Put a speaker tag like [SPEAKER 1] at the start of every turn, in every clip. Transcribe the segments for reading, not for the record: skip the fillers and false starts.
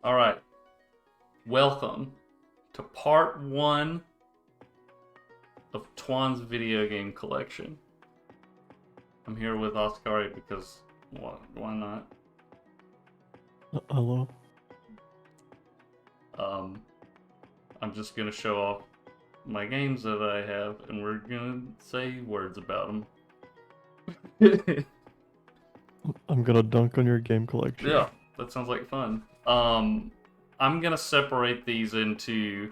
[SPEAKER 1] Alright, welcome to part one of Twan's video game collection. I'm here with Oscari because, why not?
[SPEAKER 2] Hello.
[SPEAKER 1] I'm just gonna show off my games that I have, and we're gonna say words about them.
[SPEAKER 2] I'm gonna dunk on your game collection.
[SPEAKER 1] Yeah, that sounds like fun. I'm gonna separate these into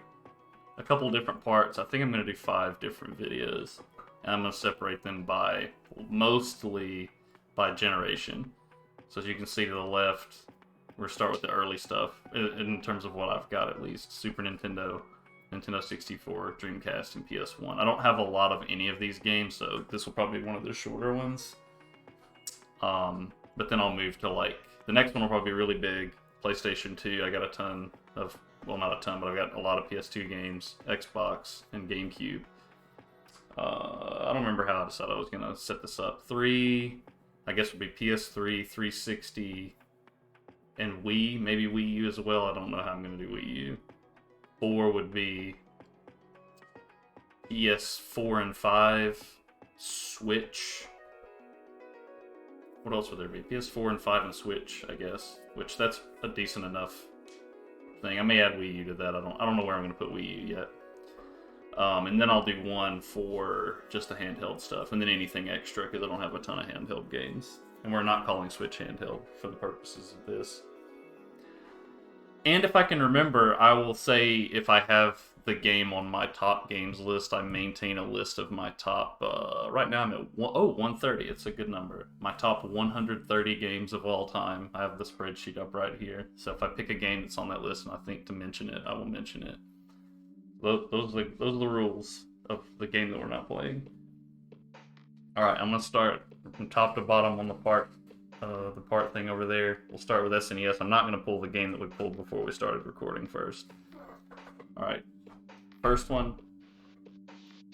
[SPEAKER 1] a couple different parts. I think I'm gonna do 5 different videos, and I'm gonna separate them by mostly by generation. So as you can see to the left, we'll start with the early stuff in terms of what I've got at least: Super Nintendo, Nintendo 64, Dreamcast, and PS1. I don't have a lot of any of these games, so this will probably be one of the shorter ones. But then I'll move to like the next one will probably be really big. PlayStation 2, I got a ton of, well, not a ton, but I've got a lot of PS2 games, Xbox, and GameCube. I don't remember how I decided I was gonna set this up. 3, I guess would be PS3, 360, and Wii, maybe Wii U as well. I don't know how I'm gonna do Wii U. 4 would be PS4 and 5, Switch. What else would there be? PS4 and 5 and Switch, I guess. Which that's a decent enough thing. I may add Wii U to that. I don't know where I'm gonna put Wii U yet. And then I'll do one for just the handheld stuff, and then anything extra because I don't have a ton of handheld games, and we're not calling Switch handheld for the purposes of this. And if I can remember, I will say if I have the game on my top games list, I maintain a list of my top, right now I'm at 130, it's a good number. My top 130 games of all time. I have the spreadsheet up right here. So if I pick a game that's on that list and I think to mention it, I will mention it. Those are the rules of the game that we're not playing. Alright, I'm going to start from top to bottom on the part thing over there. We'll start with SNES. I'm not going to pull the game that we pulled before we started recording first. Alright. First one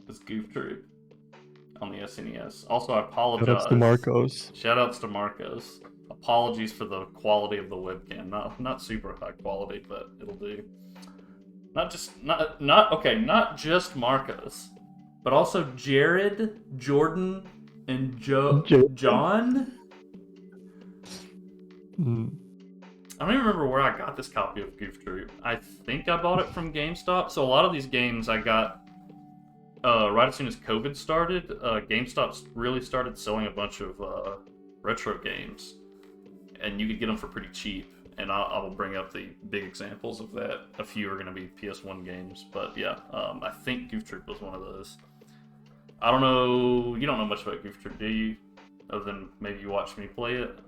[SPEAKER 1] is Goof Troop on the SNES. Also, I apologize.
[SPEAKER 2] Shoutouts to Marcos.
[SPEAKER 1] Shoutouts to Marcos. Apologies for the quality of the webcam. Not super high quality, but it'll do. Not just Marcos, but also Jared, Jordan, and John. I don't even remember where I got this copy of Goof Troop. I think I bought it from GameStop. So a lot of these games I got right as soon as COVID started. GameStop really started selling a bunch of retro games, and you could get them for pretty cheap. And I will bring up the big examples of that. A few are going to be PS1 games, but yeah, I think Goof Troop was one of those. I don't know. You don't know much about Goof Troop, do you? Other than maybe you watched me play it.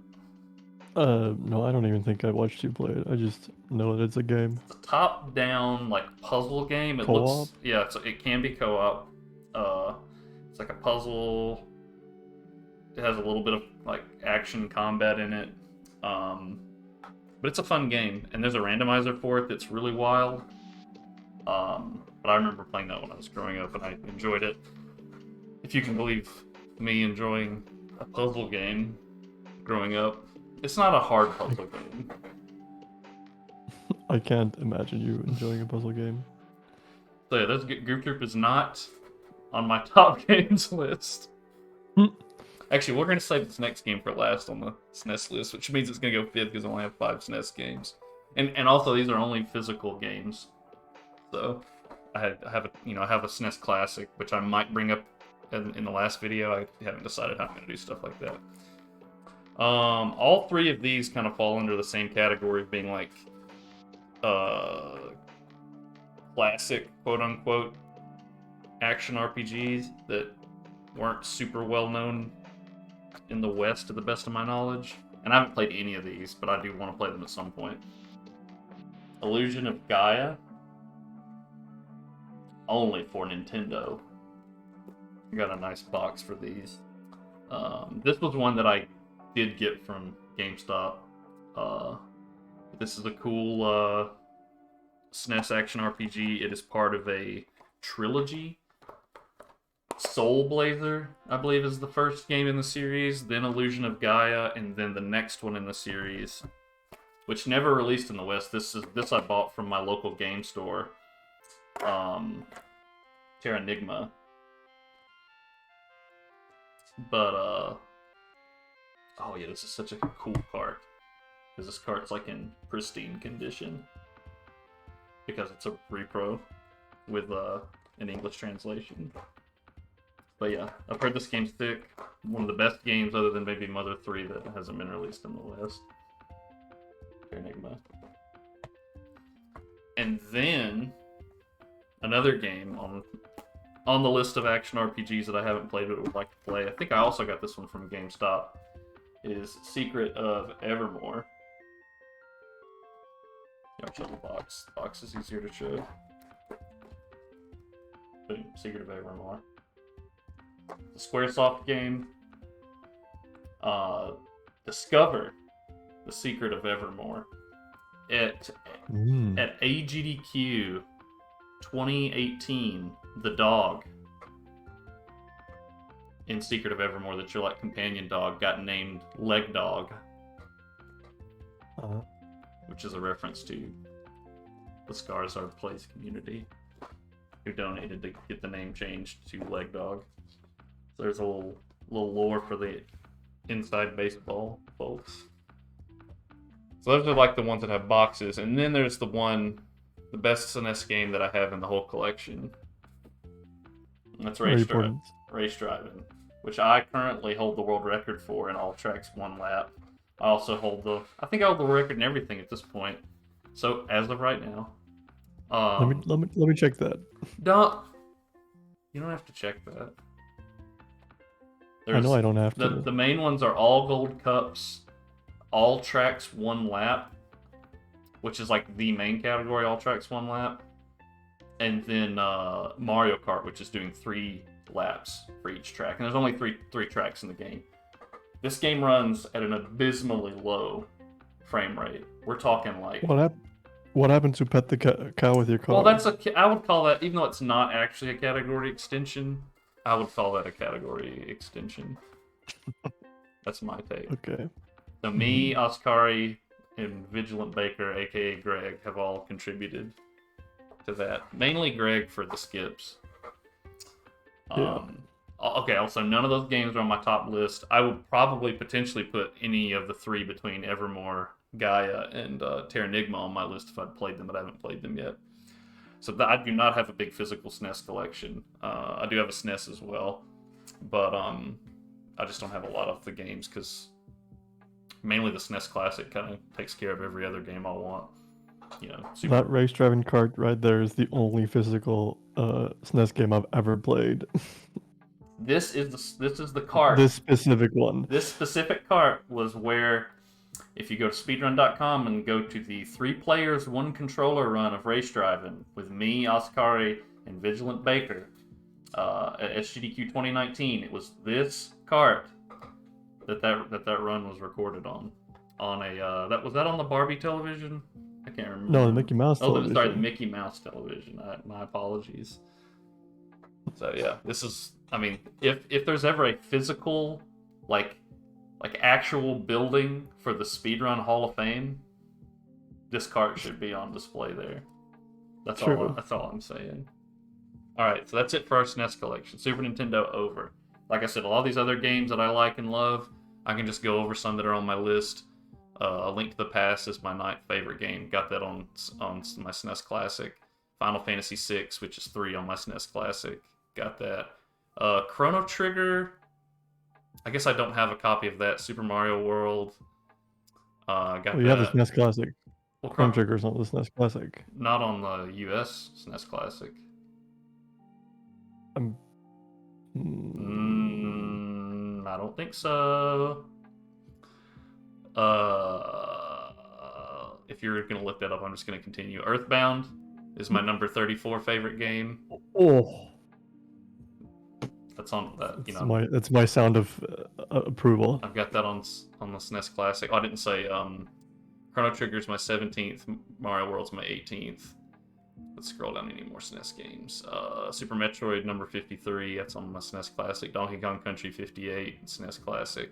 [SPEAKER 2] No, I don't even think I watched you play it. I just know that it's a game.
[SPEAKER 1] It's a top-down like puzzle game. It
[SPEAKER 2] Co-op?
[SPEAKER 1] looks, yeah, it can be co-op. It's like a puzzle. It has a little bit of like action combat in it. But it's a fun game, and there's a randomizer for it that's really wild. But I remember playing that when I was growing up, and I enjoyed it. If you can believe me enjoying a puzzle game growing up. It's not a hard puzzle game.
[SPEAKER 2] I can't imagine you enjoying a puzzle game.
[SPEAKER 1] So yeah, Goof Troop is not on my top games list. Actually, we're going to save this next game for last on the SNES list, which means it's going to go 5th because I only have 5 SNES games. And also, these are only physical games. So, I have a SNES Classic, which I might bring up in the last video. I haven't decided how I'm going to do stuff like that. All 3 of these kind of fall under the same category of being like, classic, quote-unquote, action RPGs that weren't super well-known in the West, to the best of my knowledge. And I haven't played any of these, but I do want to play them at some point. Illusion of Gaia. Only for Nintendo. I got a nice box for these. This was one that I did get from GameStop. This is a cool SNES action RPG. It is part of a trilogy. Soul Blazer, I believe, is the first game in the series, then Illusion of Gaia, and then the next one in the series which never released in the West. This I bought from my local game store. Terranigma. But oh yeah, this is such a cool cart. Because this cart's like in pristine condition. Because it's a repro with an English translation. But yeah, I've heard this game's thick. One of the best games other than maybe Mother 3 that hasn't been released in the West. Enigma. And then another game on the list of action RPGs that I haven't played but would like to play. I think I also got this one from GameStop. Is Secret of Evermore. I'll show the box. The box is easier to show. Boom, Secret of Evermore. It's a Squaresoft game. Discover the Secret of Evermore at AGDQ 2018. The dog in Secret of Evermore that your like companion dog got named Leg Dog, which is a reference to the Skarsgård Plays community, who donated to get the name changed to Leg Dog. So there's a little lore for the inside baseball folks. So those are like the ones that have boxes, and then there's the best SNES game that I have in the whole collection. And that's Race Driving, which I currently hold the world record for in all tracks one lap. I also hold I think I hold the record in everything at this point. So as of right now,
[SPEAKER 2] let me check that.
[SPEAKER 1] You don't have to check that.
[SPEAKER 2] I know I don't have to.
[SPEAKER 1] The main ones are all gold cups, all tracks one lap, which is like the main category, all tracks one lap. And then Mario Kart, which is doing 3 laps for each track. And there's only three tracks in the game. This game runs at an abysmally low frame rate. We're talking like...
[SPEAKER 2] What happened to Pet the Cow with Your Car?
[SPEAKER 1] Well, I would call that, even though it's not actually a category extension, I would call that a category extension. That's my take.
[SPEAKER 2] Okay.
[SPEAKER 1] So me, Ascari, and Vigilant Baker, aka Greg, have all contributed to that. Mainly Greg for the skips. Okay, also none of those games are on my top list. I would probably potentially put any of the 3 between Evermore, Gaia, and Terranigma on my list if I'd played them, but I haven't played them yet. So I do not have a big physical SNES collection. I do have a SNES as well, but I just don't have a lot of the games because mainly the SNES Classic kind of takes care of every other game I want. You know,
[SPEAKER 2] that Race Driving Kart right there is the only physical SNES game I've ever played.
[SPEAKER 1] This is the cart.
[SPEAKER 2] This specific one.
[SPEAKER 1] This specific cart was where, if you go to speedrun.com and go to the 3 players, 1 controller run of Race Driving with me, Ascari, and Vigilant Baker at SGDQ 2019, it was this cart that run was recorded on a was that on the Barbie television? I can't remember.
[SPEAKER 2] No, the Mickey Mouse television.
[SPEAKER 1] Sorry, the Mickey Mouse television. My apologies. So yeah, this is. I mean, if there's ever a physical, like actual building for the Speedrun Hall of Fame, this cart should be on display there. That's all I'm saying. All right, so that's it for our SNES collection. Super Nintendo over. Like I said, a lot of these other games that I like and love, I can just go over some that are on my list. A Link to the Past is my 9th favorite game. Got that on my SNES Classic. Final Fantasy VI, which is 3 on my SNES Classic. Got that. Chrono Trigger. I guess I don't have a copy of that. Super Mario World. Got that.
[SPEAKER 2] You have the SNES Classic.
[SPEAKER 1] Well,
[SPEAKER 2] Chrono Trigger's not the SNES Classic.
[SPEAKER 1] Not on the US SNES Classic. I don't think so. If you're gonna look that up, I'm just gonna continue. Earthbound is my number 34 favorite game.
[SPEAKER 2] Oh,
[SPEAKER 1] that's on that.
[SPEAKER 2] That's my sound of approval.
[SPEAKER 1] I've got that on the SNES Classic. Oh, I didn't say. Chrono Trigger's my 17th. Mario World's my 18th. Let's scroll down any more SNES games. Super Metroid number 53. That's on my SNES Classic. Donkey Kong Country 58. SNES Classic.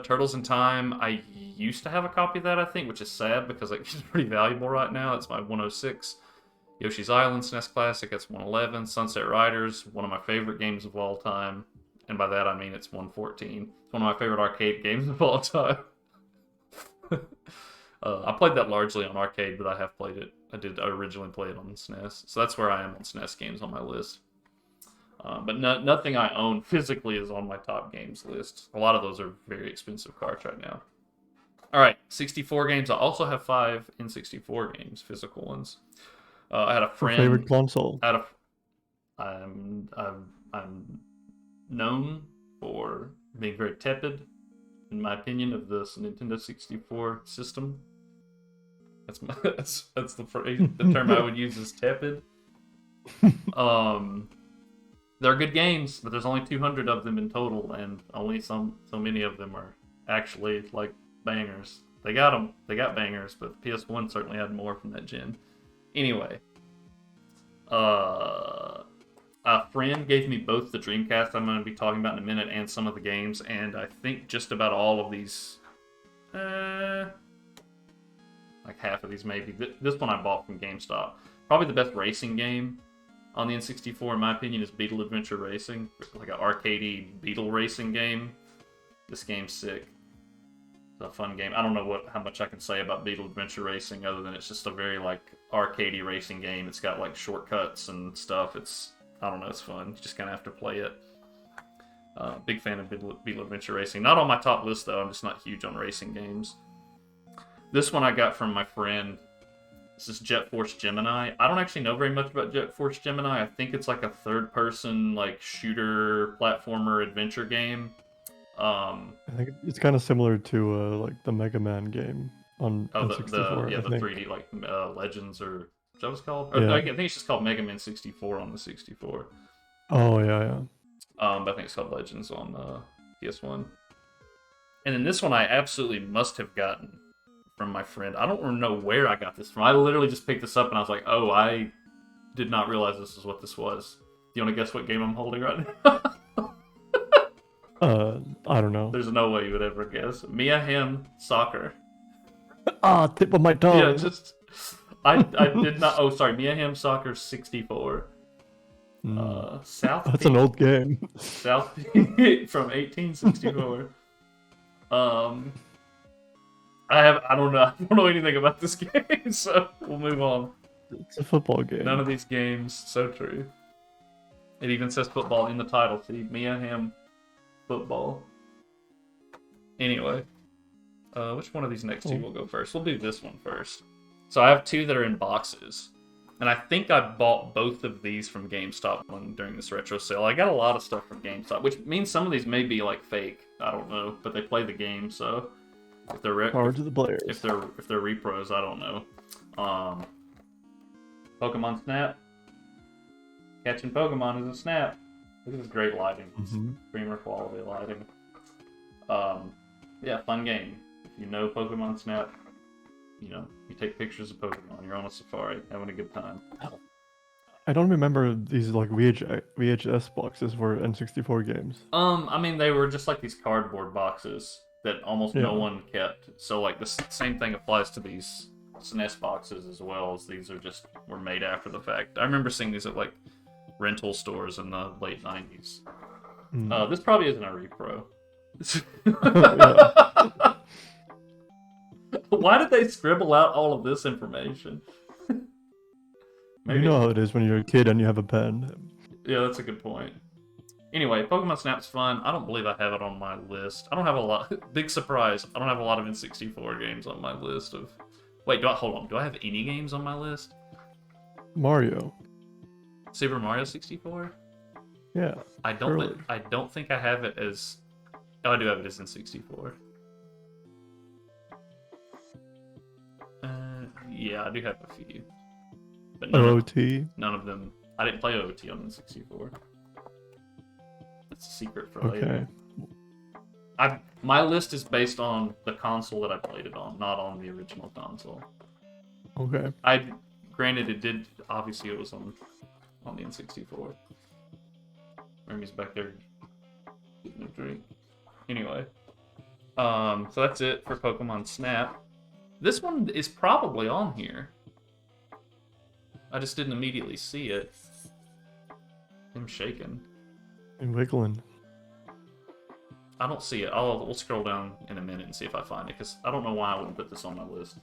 [SPEAKER 1] Turtles in Time. I used to have a copy of that, I think, which is sad because like, it's pretty valuable right now. It's my 106. Yoshi's Island SNES Classic, that's 111. Sunset Riders, one of my favorite games of all time. And by that I mean it's 114. It's one of my favorite arcade games of all time. I played that largely on arcade, but I have played it. I originally play it on SNES. So that's where I am on SNES games on my list. But nothing I own physically is on my top games list. A lot of those are very expensive cards right now. Alright, 64 games. I also have 5 N64 games, physical ones. I had a friend.
[SPEAKER 2] Your favorite console?
[SPEAKER 1] I'm known for being very tepid, in my opinion, of the Nintendo 64 system. That's the term I would use is tepid. They're good games, but there's only 200 of them in total, and only so many of them are actually like bangers. They got them. They got bangers, but PS1 certainly had more from that gen. Anyway, a friend gave me both the Dreamcast I'm going to be talking about in a minute and some of the games, and I think just about all of these, like half of these maybe. This one I bought from GameStop. Probably the best racing game on the N64, in my opinion, is Beetle Adventure Racing. Like an arcadey Beetle racing game. This game's sick. It's a fun game. I don't know how much I can say about Beetle Adventure Racing other than it's just a very like arcadey racing game. It's got like shortcuts and stuff. I don't know, it's fun. You just kind of have to play it. Big fan of Beetle Adventure Racing. Not on my top list though. I'm just not huge on racing games. This one I got from my friend. This is Jet Force Gemini. I don't actually know very much about Jet Force Gemini. I think it's like a third-person like shooter platformer adventure game.
[SPEAKER 2] I think it's kind of similar to like the Mega Man game on N64.
[SPEAKER 1] The 3D like Legends, or is that what it's called? Or,
[SPEAKER 2] Yeah.
[SPEAKER 1] I think it's just called Mega Man 64 on the 64.
[SPEAKER 2] Oh yeah.
[SPEAKER 1] But I think it's called Legends on PS1. And then this one I absolutely must have gotten from my friend. I don't know where I got this from. I literally just picked this up and I was like, oh, I did not realize this is what this was. Do you want to guess what game I'm holding right now?
[SPEAKER 2] I don't know.
[SPEAKER 1] There's no way you would ever guess. Mia Hamm Soccer.
[SPEAKER 2] Tip of my tongue.
[SPEAKER 1] Yeah, just... I did not... Oh, sorry. Mia Hamm Soccer 64. South
[SPEAKER 2] That's an old game.
[SPEAKER 1] South Peak from 1864. I don't know anything about this game, so we'll move on.
[SPEAKER 2] It's a football game.
[SPEAKER 1] None of these games, so true. It even says football in the title. See, Mia Hamm football. Anyway, which one of these next two will go first? We'll do this one first. So I have 2 that are in boxes. And I think I bought both of these from GameStop during this retro sale. I got a lot of stuff from GameStop, which means some of these may be like fake. I don't know, but they play the game, so if they're
[SPEAKER 2] Power to the players.
[SPEAKER 1] if they're repros, I don't know. Pokemon Snap. Catching Pokemon is a snap. This is great lighting. Streamer quality lighting. Yeah, fun game. If you know Pokemon Snap, you take pictures of Pokemon. You're on a safari, having a good time.
[SPEAKER 2] I don't remember these like VHS boxes for N64 games.
[SPEAKER 1] I mean, they were just like these cardboard boxes that almost no one kept. So like the same thing applies to these SNES boxes as well, as these were made after the fact. I remember seeing these at like rental stores in the late 90s. This probably isn't a repro. Why did they scribble out all of this information?
[SPEAKER 2] Maybe. You know how it is when you're a kid and you have a pen.
[SPEAKER 1] Yeah, that's a good point. Anyway, Pokemon Snap's fun. I don't believe I have it on my list. I don't have a lot. Big surprise. I don't have a lot of N64 games on my list of... Wait, hold on. Do I have any games on my list?
[SPEAKER 2] Mario.
[SPEAKER 1] Super Mario 64?
[SPEAKER 2] Yeah.
[SPEAKER 1] I don't think I have it as... Oh, I do have it as N64. Yeah, I do have a few. But none of them... I didn't play OOT on N64. That's a secret for later. My list is based on the console that I played it on, not on the original console.
[SPEAKER 2] Okay.
[SPEAKER 1] Granted, it did... Obviously, it was on the N64. Remy's back there getting a drink. Anyway, so that's it for Pokemon Snap. This one is probably on here. I just didn't immediately see it. I'm shaking.
[SPEAKER 2] And wiggling.
[SPEAKER 1] I don't see it. We'll scroll down in a minute and see if I find it, because I don't know why I wouldn't put this on my list.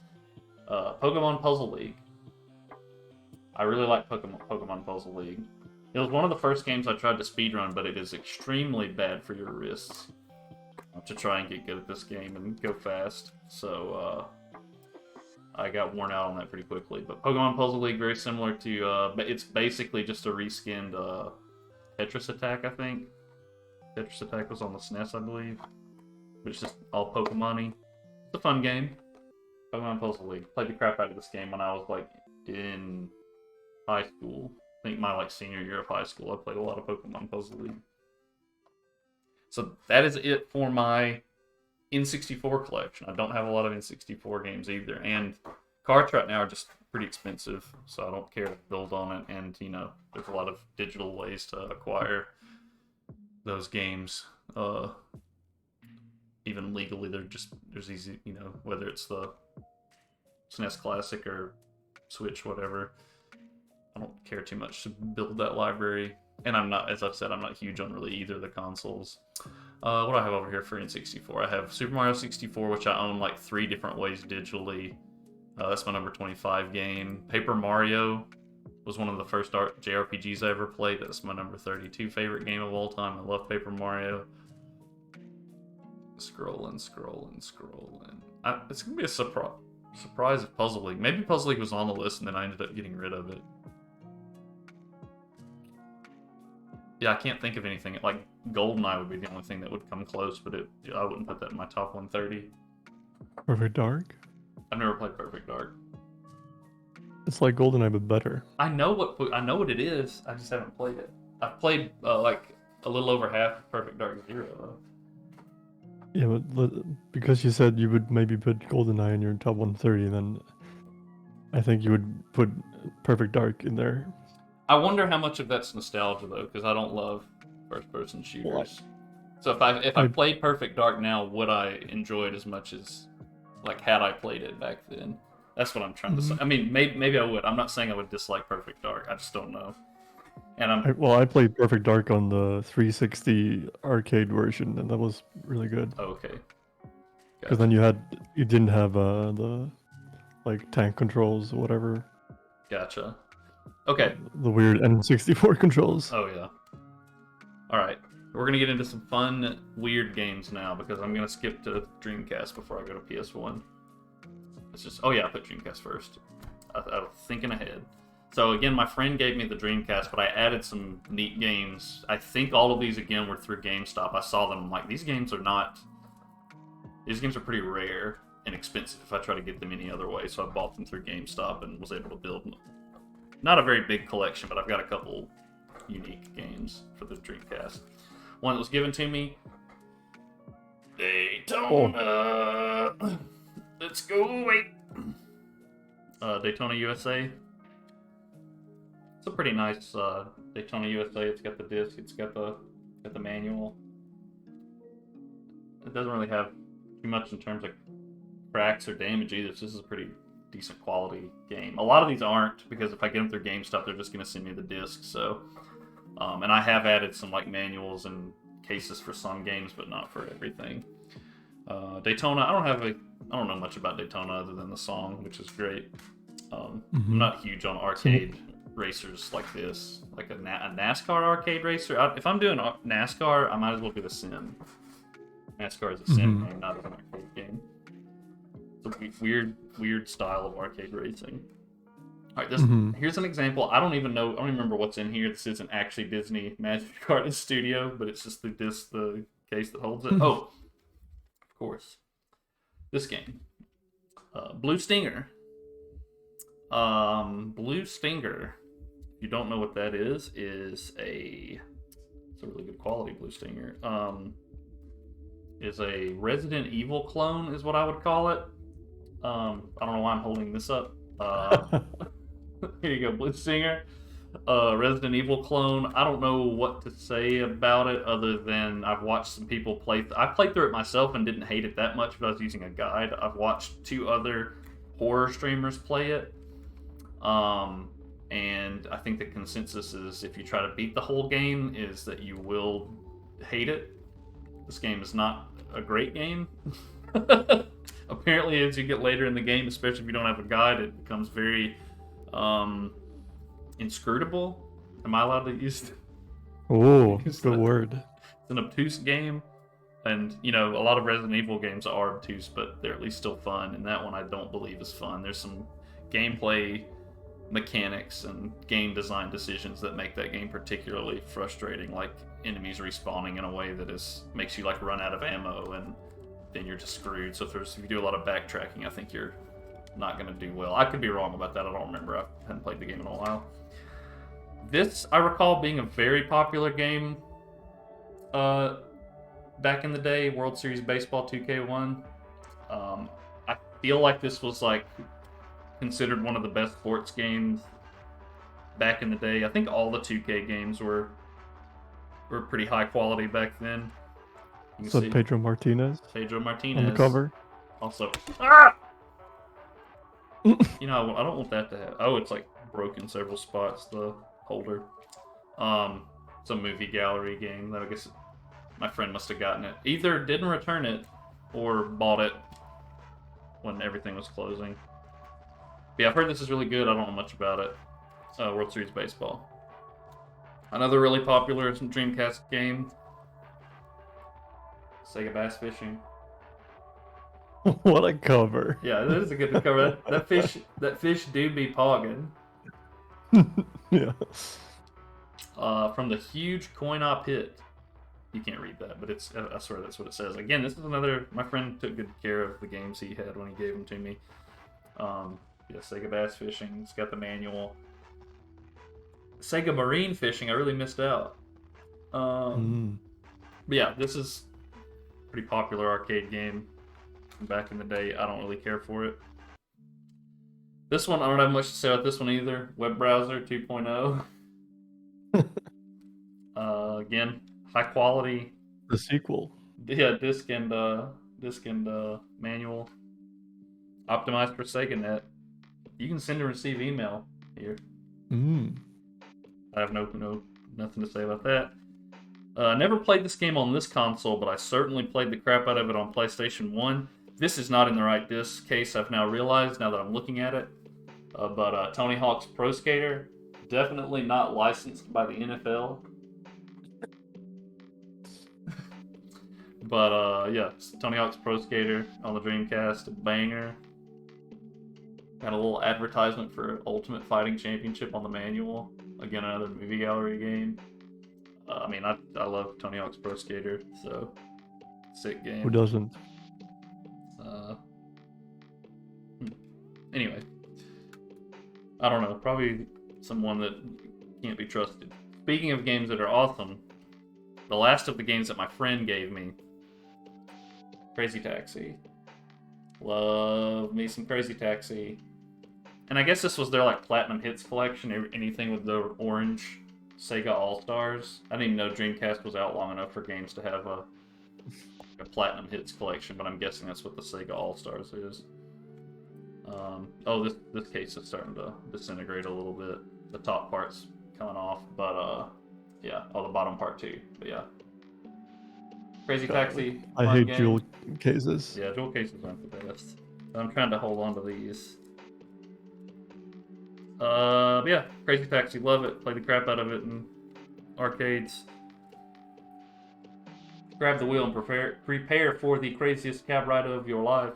[SPEAKER 1] Pokemon Puzzle League. I really like Pokemon Puzzle League. It was one of the first games I tried to speedrun, but it is extremely bad for your wrists to try and get good at this game and go fast. So I got worn out on that pretty quickly. But Pokemon Puzzle League, very similar to... it's basically just a reskinned Tetris Attack, I think. Tetris Attack was on the SNES, I believe. But it's just all Pokemon-y. It's a fun game. Pokemon Puzzle League. Played the crap out of this game when I was like in high school. I think my senior year of high school. I played a lot of Pokemon Puzzle League. So that is it for my N64 collection. I don't have a lot of N64 games either. And carts right now are just pretty expensive, so I don't care to build on it. And, you know, there's a lot of digital ways to acquire those games. Even legally, there's easy, you know, whether it's the SNES Classic or Switch, whatever. I don't care too much to build that library. And I'm not, as I've said, I'm not huge on really either of the consoles. What do I have over here for N64? I have Super Mario 64, which I own like 3 different ways digitally. That's my number 25 game. Paper Mario was one of the first JRPGs I ever played. That's my number 32 favorite game of all time. I love Paper Mario. Scrolling. It's going to be a surprise if Puzzle League. Maybe Puzzle League was on the list and then I ended up getting rid of it. Yeah, I can't think of anything. Like, GoldenEye would be the only thing that would come close, but I wouldn't put that in my top 130.
[SPEAKER 2] Perfect Dark?
[SPEAKER 1] I've never played Perfect Dark.
[SPEAKER 2] It's like GoldenEye, but better.
[SPEAKER 1] I know what it is. I just haven't played it. I've played like a little over half of Perfect Dark Zero, though.
[SPEAKER 2] Yeah, but because you said you would maybe put GoldenEye in your top 130, then I think you would put Perfect Dark in there.
[SPEAKER 1] I wonder how much of that's nostalgia, though, because I don't love first-person shooters. So if I played Perfect Dark now, would I enjoy it as much as, like, had I played it back then? That's what I'm trying to say. I mean, maybe I would. I'm not saying I would dislike Perfect Dark. I just don't know. And
[SPEAKER 2] I played Perfect Dark on the 360 arcade version, and that was really good.
[SPEAKER 1] Oh, okay.
[SPEAKER 2] Because then you didn't have the like tank controls or whatever.
[SPEAKER 1] Gotcha. Okay.
[SPEAKER 2] The weird N64 controls.
[SPEAKER 1] Oh yeah. All right. We're gonna get into some fun, weird games now because I'm gonna skip to Dreamcast before I go to PS1. It's just, oh yeah, I put Dreamcast first. I was thinking ahead. So again, my friend gave me the Dreamcast, but I added some neat games. I think all of these again were through GameStop. I saw them. I'm like, these games are pretty rare and expensive if I try to get them any other way. So I bought them through GameStop and was able to build not a very big collection, but I've got a couple unique games for the Dreamcast. One that was given to me, Daytona. Oh. Let's go, wait. Daytona USA. It's a pretty nice Daytona USA. It's got the disc. It's got the manual. It doesn't really have too much in terms of cracks or damage either. So this is a pretty decent quality game. A lot of these aren't, because if I get them through GameStop, they're just going to send me the disc. So, and I have added some like manuals and cases for some games, but not for everything. Daytona. I don't know much about Daytona other than the song, which is great. I'm not huge on arcade racers like this, like a NASCAR arcade racer. If I'm doing NASCAR, I might as well get a sim. NASCAR is a sim game, not an arcade game. It's a weird style of arcade racing. All right, here's an example. I don't even remember what's in here. This isn't actually Disney Magic Card Studio, but it's just the case that holds it. Oh, of course, this game, Blue Stinger. Blue Stinger. If you don't know what that is it's a really good quality Blue Stinger. Is a Resident Evil clone, is what I would call it. I don't know why I'm holding this up. Here you go, Blue Stinger. Resident Evil clone. I don't know what to say about it other than I've watched some people play. I played through it myself and didn't hate it that much, but I was using a guide. I've watched 2 other horror streamers play it. And I think the consensus is if you try to beat the whole game is that you will hate it. This game is not a great game. Apparently, as you get later in the game, especially if you don't have a guide, it becomes very inscrutable. Am I allowed to use?
[SPEAKER 2] Oh, good word.
[SPEAKER 1] It's an obtuse game, and you know a lot of Resident Evil games are obtuse, but they're at least still fun. And that one I don't believe is fun. There's some gameplay mechanics and game design decisions that make that game particularly frustrating, like enemies respawning in a way that makes you like run out of ammo, and then you're just screwed. So if you do a lot of backtracking, I think you're not going to do well. I could be wrong about that. I don't remember. I haven't played the game in a while. This, I recall being a very popular game back in the day, World Series Baseball 2K1. I feel like this was like considered one of the best sports games back in the day. I think all the 2K games were pretty high quality back then.
[SPEAKER 2] So Pedro Martinez on the cover.
[SPEAKER 1] Also, you know, I don't want that to happen. Oh, it's like broken several spots, the holder. It's a movie gallery game that I guess my friend must have gotten it. Either didn't return it or bought it when everything was closing. But yeah, I've heard this is really good. I don't know much about it. World Series Baseball. Another really popular Dreamcast game. Sega Bass Fishing.
[SPEAKER 2] What a cover!
[SPEAKER 1] Yeah, that is a good cover. That fish do be pogging.
[SPEAKER 2] Yeah.
[SPEAKER 1] From the huge coin-op hit. You can't read that, but I swear that's what it says. Again, this is another. My friend took good care of the games he had when he gave them to me. Yeah, Sega Bass Fishing. It's got the manual. Sega Marine Fishing. I really missed out. But yeah, this is a pretty popular arcade game back in the day. I don't really care for it. This one, I don't have much to say about this one either. Web browser 2.0. Again, high quality.
[SPEAKER 2] The sequel.
[SPEAKER 1] Yeah, disc and manual. Optimized for SegaNet. You can send and receive email here. I have nothing to say about that. Never played this game on this console, but I certainly played the crap out of it on PlayStation 1. This is not in the right disc case, I've now realized, now that I'm looking at it. But Tony Hawk's Pro Skater, definitely not licensed by the NFL. But yeah, Tony Hawk's Pro Skater on the Dreamcast, a banger. Got a little advertisement for Ultimate Fighting Championship on the manual. Again, another movie gallery game. I mean, I love Tony Hawk's Pro Skater, so sick game.
[SPEAKER 2] Who doesn't?
[SPEAKER 1] Anyway, I don't know. Probably someone that can't be trusted. Speaking of games that are awesome, the last of the games that my friend gave me, Crazy Taxi. Love me some Crazy Taxi. And I guess this was their like Platinum Hits collection, anything with the orange Sega All-Stars. I didn't even know Dreamcast was out long enough for games to have a Platinum Hits collection, but I'm guessing that's what the Sega All-Stars is. Oh, this case is starting to disintegrate a little bit. The top part's coming off, but yeah, the bottom part too. But yeah, Crazy Taxi.
[SPEAKER 2] I hate jewel cases.
[SPEAKER 1] Yeah, jewel cases aren't the best. I'm trying to hold on to these. Yeah, Crazy Taxi, love it. Play the crap out of it in arcades. Grab the wheel and prepare for the craziest cab ride of your life.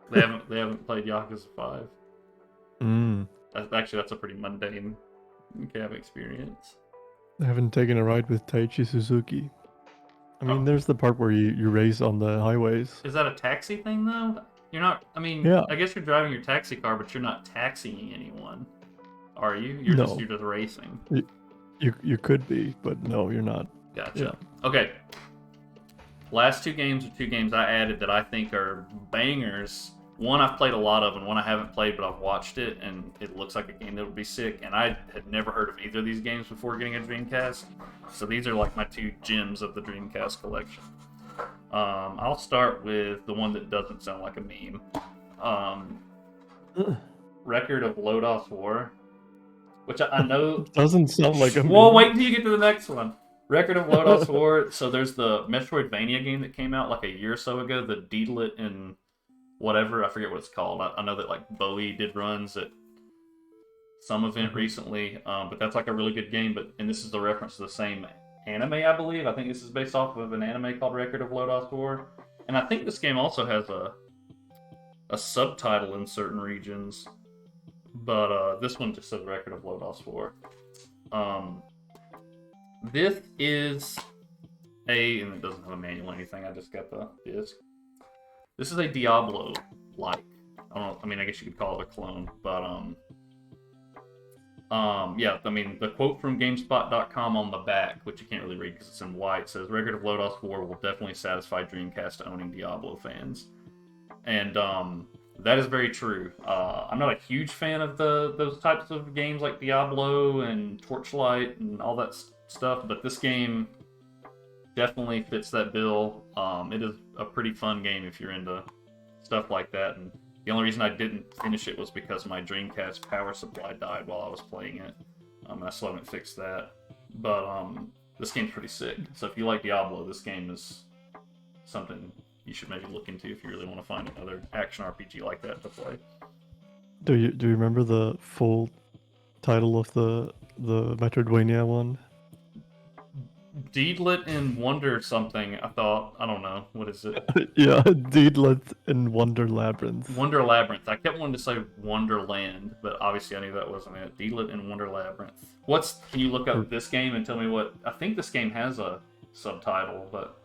[SPEAKER 1] They haven't played Yakuza 5. That's a pretty mundane cab experience.
[SPEAKER 2] I haven't taken a ride with Taichi Suzuki. I mean, there's the part where you race on the highways.
[SPEAKER 1] Is that a taxi thing though? You're not. I mean,
[SPEAKER 2] yeah.
[SPEAKER 1] I guess you're driving your taxi car, but you're not taxiing anyone, are you? You're just racing.
[SPEAKER 2] You could be, but no, you're not.
[SPEAKER 1] Gotcha.
[SPEAKER 2] Yeah.
[SPEAKER 1] Okay. Last 2 games are 2 games I added that I think are bangers. One I've played a lot of, and one I haven't played, but I've watched it, and it looks like a game that would be sick. And I had never heard of either of these games before getting a Dreamcast, so these are like my two gems of the Dreamcast collection. I'll start with the one that doesn't sound like a meme. Record of Lodos War, which I know
[SPEAKER 2] doesn't sound like a meme.
[SPEAKER 1] Well, wait until you get to the next one. Record of Lodos War. So there's the Metroidvania game that came out like a year or so ago, the Deedlit and whatever, I forget what it's called. I know that like Bowie did runs at some event recently, but that's like a really good game. And this is the reference to the same anime, I believe. I think this is based off of an anime called Record of Lodos War, and I think this game also has a subtitle in certain regions. But this one just says Record of Lodos War. This is and it doesn't have a manual or anything. I just got the disc. This is a Diablo-like. I guess you could call it a clone, but yeah. I mean, the quote from GameSpot.com on the back, which you can't really read because it's in white, says "Record of Lodos War will definitely satisfy Dreamcast-owning Diablo fans," and that is very true. I'm not a huge fan of those types of games like Diablo and Torchlight and all that stuff, but this game definitely fits that bill. It is a pretty fun game if you're into stuff like that, and the only reason I didn't finish it was because my Dreamcast power supply died while I was playing it, and I still haven't fixed that. But this game's pretty sick, so if you like Diablo, this game is something you should maybe look into if you really want to find another action RPG like that to play.
[SPEAKER 2] Do you remember the full title of the Metroidvania one?
[SPEAKER 1] Deedlit and Wonder something. I don't know. What is it?
[SPEAKER 2] Yeah, Deedlit and Wonder Labyrinth.
[SPEAKER 1] Wonder Labyrinth. I kept wanting to say Wonderland, but obviously I knew that wasn't it. Deedlit and Wonder Labyrinth. Can you look up this game and tell me what? I think this game has a subtitle, but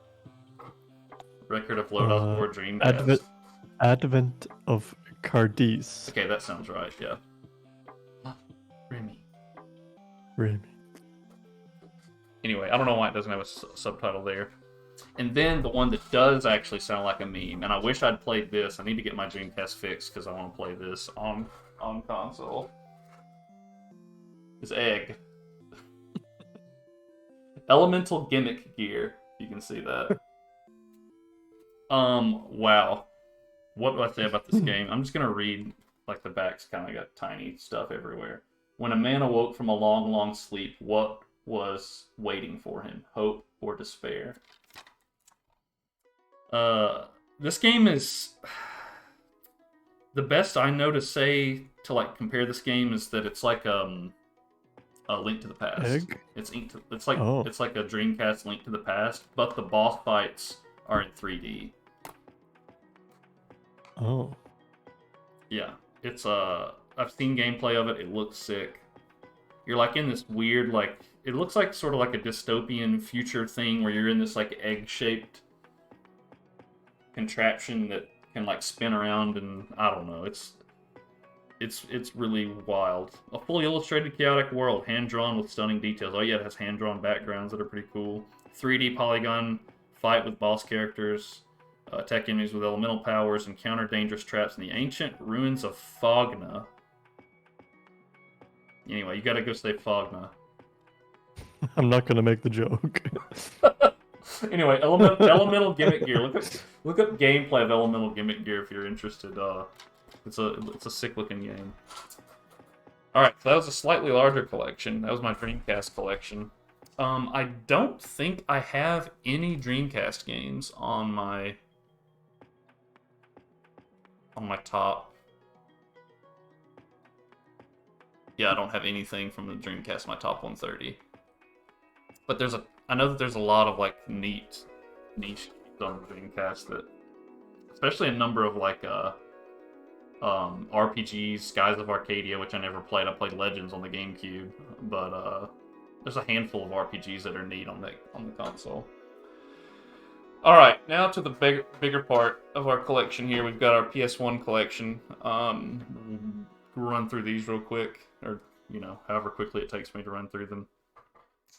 [SPEAKER 1] Record of Lodos War Dreamcast.
[SPEAKER 2] Advent of Cardis.
[SPEAKER 1] Okay, that sounds right. Yeah.
[SPEAKER 2] Remy.
[SPEAKER 1] Anyway, I don't know why it doesn't have a subtitle there. And then the one that does actually sound like a meme, and I wish I'd played this. I need to get my Dreamcast fixed because I want to play this on console. Is Egg. Elemental Gimmick Gear. You can see that. Wow. What do I say about this game? I'm just gonna read, like the back's kind of got tiny stuff everywhere. When a man awoke from a long, long sleep, what was waiting for him? Hope or despair? This game is the best I know to say to like compare this game is that it's like a Link to the Past.
[SPEAKER 2] Egg?
[SPEAKER 1] It's like a Dreamcast Link to the Past, but the boss fights are in 3D.
[SPEAKER 2] Oh.
[SPEAKER 1] Yeah, it's I've seen gameplay of it. It looks sick. You're like in this weird like it looks like sort of like a dystopian future thing where you're in this like egg-shaped contraption that can like spin around, and I don't know. It's really wild. A fully illustrated chaotic world, hand-drawn with stunning details. Oh yeah, it has hand-drawn backgrounds that are pretty cool. 3D polygon fight with boss characters. Attack enemies with elemental powers, encounter dangerous traps in the ancient ruins of Fogna. Anyway, you gotta go save Fogna.
[SPEAKER 2] I'm not gonna make the joke.
[SPEAKER 1] Anyway, Elemental Gimmick Gear. Look up gameplay of Elemental Gimmick Gear if you're interested. It's a sick looking game. Alright, so that was a slightly larger collection. That was my Dreamcast collection. I don't think I have any Dreamcast games on my top. Yeah, I don't have anything from the Dreamcast in my top 130. But I know that there's a lot of like niche on the Dreamcast that, especially a number of like RPGs, Skies of Arcadia, which I never played. I played Legends on the GameCube, but there's a handful of RPGs that are neat on the console. All right, now to the bigger part of our collection here. We've got our PS1 collection. We'll run through these real quick, or however quickly it takes me to run through them.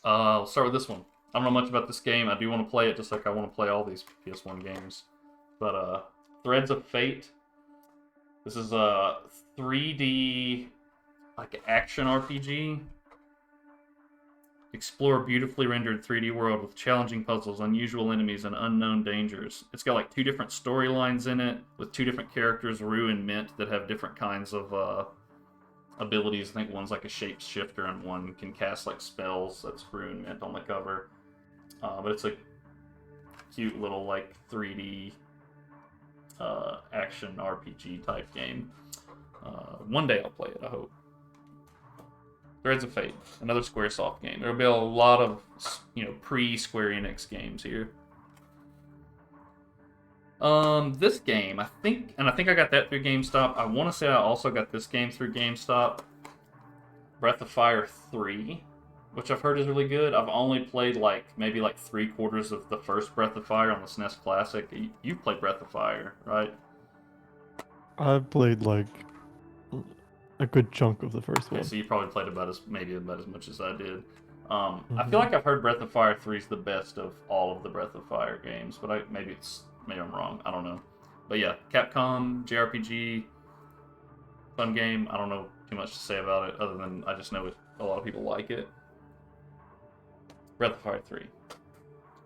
[SPEAKER 1] I'll start with this one. I don't know much about this game. I do want to play it, just like I want to play all these PS1 games. But Threads of Fate. This is a 3D like action RPG. Explore a beautifully rendered 3D world with challenging puzzles, unusual enemies, and unknown dangers. It's got like 2 different storylines in it with 2 different characters, Rue and Mint, that have different kinds of abilities. I think one's like a shapeshifter and one can cast like spells. That's Rue and Mint on the cover. But it's a cute little like 3D action RPG type game. One day I'll play it, I hope. Threads of Fate, another Squaresoft game. There'll be a lot of, pre-Square Enix games here. This game, I think I got that through GameStop. I want to say I also got this game through GameStop. Breath of Fire 3, which I've heard is really good. I've only played maybe 3/4 of the first Breath of Fire on the SNES Classic. You've played Breath of Fire, right?
[SPEAKER 2] I've played a good chunk of the first one.
[SPEAKER 1] So you probably played about as much as I did. I feel like I've heard Breath of Fire 3 is the best of all of the Breath of Fire games, but maybe I'm wrong. I don't know. But yeah, Capcom JRPG, fun game. I don't know too much to say about it other than I just know a lot of people like it. Breath of Fire 3.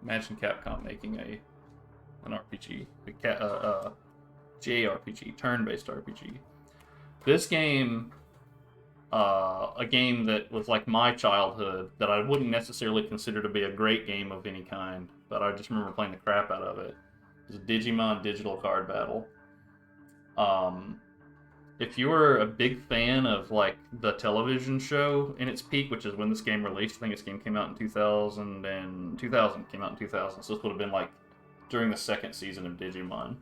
[SPEAKER 1] Imagine Capcom making an RPG, JRPG, turn-based RPG. This game, a game that was like my childhood, that I wouldn't necessarily consider to be a great game of any kind, but I just remember playing the crap out of it. It was a Digimon digital card battle. If you were a big fan of the television show in its peak, which is when this game released, I think this game came out in 2000 came out in 2000, so this would have been during the second season of Digimon.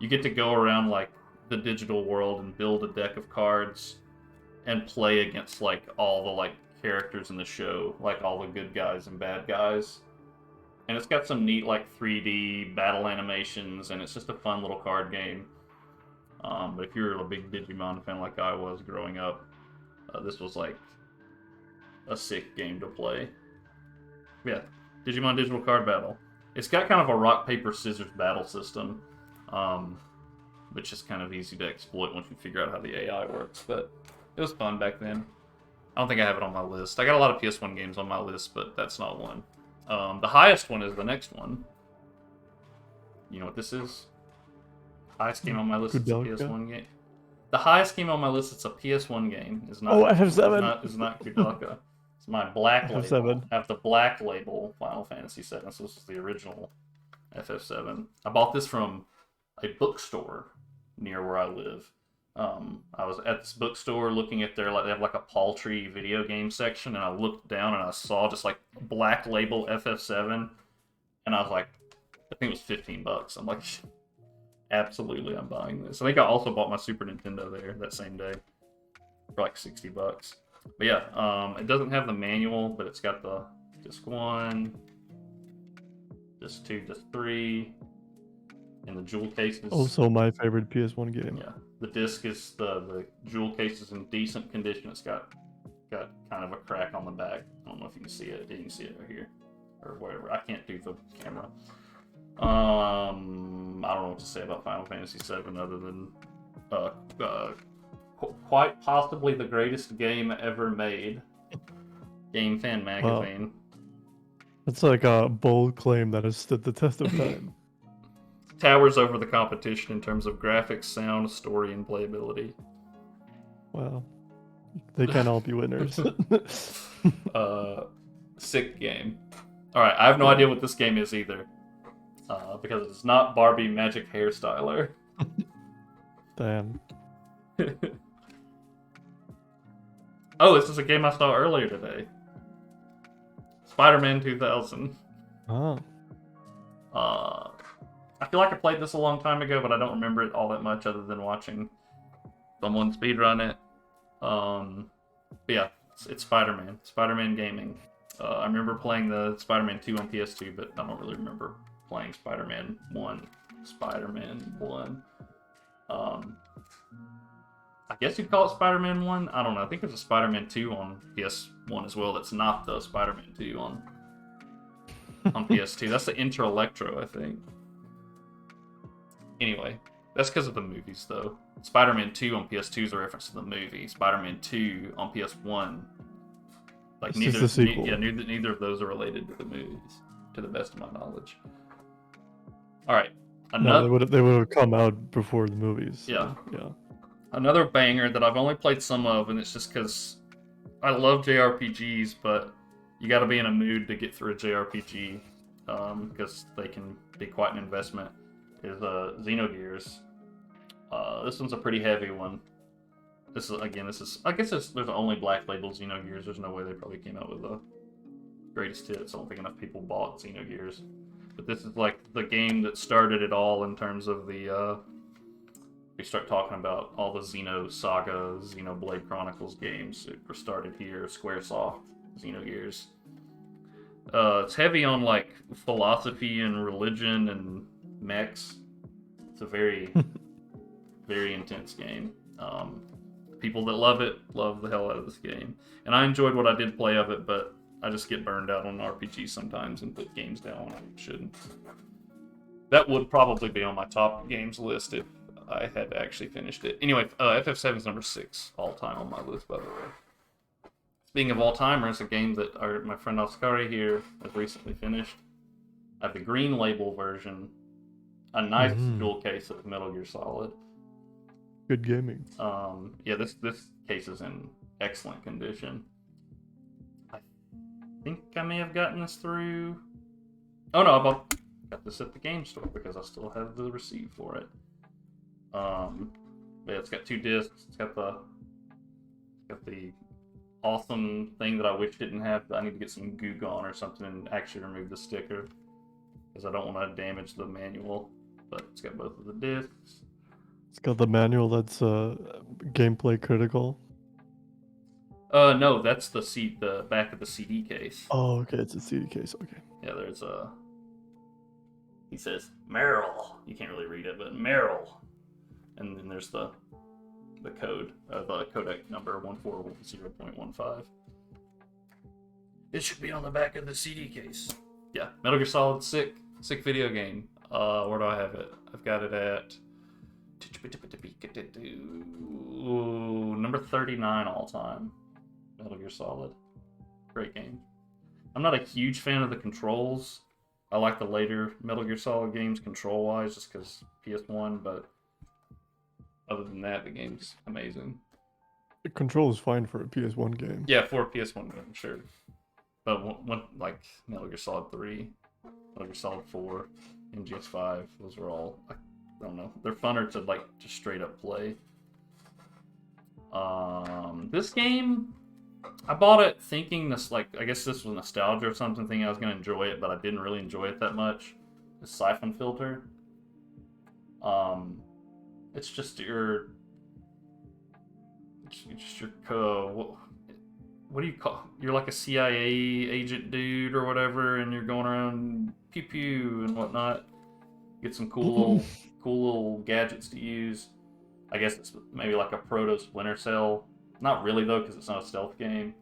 [SPEAKER 1] You get to go around the digital world and build a deck of cards and play against all the characters in the show, all the good guys and bad guys. And it's got some neat 3D battle animations, and it's just a fun little card game. But if you're a big Digimon fan like I was growing up, this was a sick game to play. Yeah, Digimon Digital Card Battle. It's got kind of a rock, paper, scissors battle system, which is kind of easy to exploit once you figure out how the AI works. But it was fun back then. I don't think I have it on my list. I got a lot of PS1 games on my list, but that's not one. The highest one is the next one. You know what this is? Highest game on my list is a PS1 game. The highest game on my list is a PS1 game. Is not.
[SPEAKER 2] FF7.
[SPEAKER 1] Is not Kudaka. It's my black label.
[SPEAKER 2] FF7.
[SPEAKER 1] I have the black label Final Fantasy VII. So this is the original FF7. I bought this from a bookstore near where I live. I was at this bookstore looking at their they have a paltry video game section, and I looked down and I saw just black label FF7, and I was like, I think it was $15. I'm like, absolutely, I'm buying this. I think I also bought my Super Nintendo there that same day for $60. But yeah, it doesn't have the manual, but it's got the disc 1, disc 2, disc 3, and the jewel cases.
[SPEAKER 2] Also my favorite PS1 game.
[SPEAKER 1] Yeah, the disc is the jewel case is in decent condition. It's got kind of a crack on the back. I don't know if you can see it. You can see it right here or whatever. I can't do the camera. I don't know what to say about Final Fantasy VII other than quite possibly the greatest game ever made. Game Fan Magazine.
[SPEAKER 2] That's a bold claim that has stood the test of time.
[SPEAKER 1] Towers over the competition in terms of graphics, sound, story, and playability.
[SPEAKER 2] Wow. They can't all be winners.
[SPEAKER 1] Sick game. Alright, I have no idea what this game is either. Because it's not Barbie Magic Hairstyler.
[SPEAKER 2] Damn.
[SPEAKER 1] Oh, this is a game I saw earlier today. Spider-Man 2000.
[SPEAKER 2] Oh.
[SPEAKER 1] I feel like I played this a long time ago, but I don't remember it all that much other than watching someone speedrun it. But yeah, it's Spider-Man. Spider-Man gaming. I remember playing the Spider-Man 2 on PS2, but I don't really remember playing Spider-Man 1. Spider-Man 1. I guess you'd call it Spider-Man 1. I don't know. I think there's a Spider-Man 2 on PS1 as well that's not the Spider-Man 2 on PS2. That's the Inter Electro, I think. Anyway, That's because of the movies, though. Spider-Man 2 on PS2 is a reference to the movie. Spider-Man 2 on PS1, like
[SPEAKER 2] It's just the sequel.
[SPEAKER 1] neither of those are related to the movies, to the best of my knowledge. All right,
[SPEAKER 2] No, they would have come out before the movies. So,
[SPEAKER 1] yeah.
[SPEAKER 2] Yeah.
[SPEAKER 1] Another banger that I've only played some of, and it's just because I love JRPGs, but you got to be in a mood to get through a JRPG, because they can be quite an investment, is Xenogears. This one's a pretty heavy one. I guess there's only Black Label Xenogears. There's no way they probably came out with the greatest hits. I don't think enough people bought Xenogears. But this is like the game that started it all in terms of the, we start talking about all the Xeno Saga, Xenoblade Chronicles games that were started here, Squaresoft, Xenogears. It's heavy on like philosophy and religion and mechs. It's a very, very intense game. People that love it love the hell out of this game. And I enjoyed what I did play of it, but I just get burned out on RPGs sometimes and put games down when I shouldn't. That would probably be on my top games list if I had actually finished it. Anyway, FF7 is number 6 all-time on my list, by the way. Speaking of all-timers, a game that my friend Oscari here has recently finished. I have the green label version. A nice dual case of Metal Gear Solid.
[SPEAKER 2] Good gaming.
[SPEAKER 1] Yeah, this case is in excellent condition. I think I may have gotten this through... Oh no, I got this at the game store because I still have the receipt for it. Yeah, it's got 2 discs. It's got the awesome thing that I wish didn't have. I need to get some goo gone or something and actually remove the sticker because I don't want to damage the manual. But it's got both of the discs.
[SPEAKER 2] It's got the manual that's gameplay critical.
[SPEAKER 1] No, that's the back of the CD case.
[SPEAKER 2] Oh, okay, it's a CD case. Okay.
[SPEAKER 1] Yeah, there's a. He says Merrill. You can't really read it, but Merrill. And then there's the code, the codec number 140.15. It should be on the back of the CD case. Yeah, Metal Gear Solid, sick video game. Where do I have it? I've got it at number 39 all time. Metal Gear Solid, great game. I'm not a huge fan of the controls. I like the later Metal Gear Solid games control-wise, just because PS1, but other than that, the game's amazing.
[SPEAKER 2] The control is fine for a PS1 game.
[SPEAKER 1] Yeah, for a PS1 game, sure. But one like Metal Gear Solid 3, Metal Gear Solid 4, MGS5, those are all, I don't know, they're funner to like just straight up play. This game, I bought it thinking this, like, I guess this was nostalgia or something, thinking I was going to enjoy it, but I didn't really enjoy it that much. The Siphon Filter. It's just your what do you call? You're like a CIA agent dude or whatever, and you're going around pew pew and whatnot. Get some cool little gadgets to use. I guess it's maybe like a proto Splinter Cell. Not really though, because it's not a stealth game.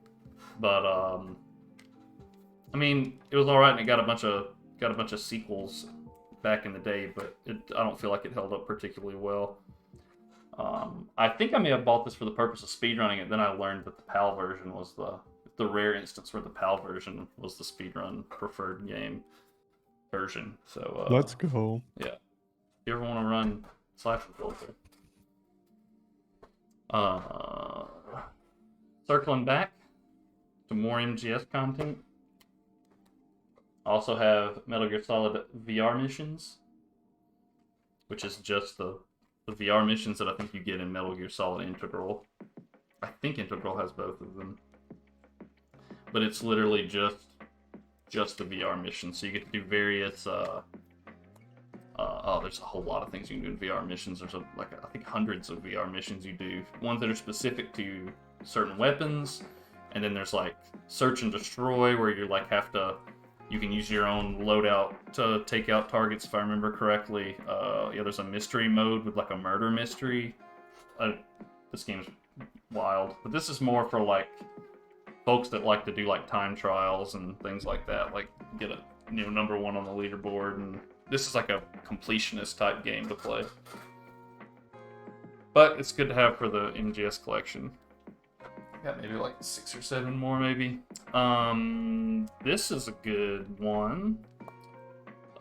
[SPEAKER 1] But I mean, it was all right, and it got a bunch of sequels back in the day, but I don't feel like it held up particularly well. I think I may have bought this for the purpose of speedrunning it. Then I learned that the PAL version was the rare instance where the PAL version was the speedrun preferred game version. So
[SPEAKER 2] let's go.
[SPEAKER 1] Yeah, if you ever want to run Siphon Filter. Circling back to more MGS content. I also have Metal Gear Solid VR missions, which is just the VR missions that I think you get in Metal Gear Solid Integral. I think Integral has both of them. But it's literally just the VR missions. So you get to do various there's a whole lot of things you can do in VR missions. There's I think hundreds of VR missions you do. Ones that are specific to certain weapons, and then there's like search and destroy where you like you can use your own loadout to take out targets, if I remember correctly. Yeah, there's a mystery mode with like a murder mystery. This game's wild, but this is more for like folks that like to do like time trials and things like that, like get a number 1 on the leaderboard. And this is like a completionist type game to play. But it's good to have for the MGS collection. Got maybe like 6 or 7 more, maybe. This is a good one.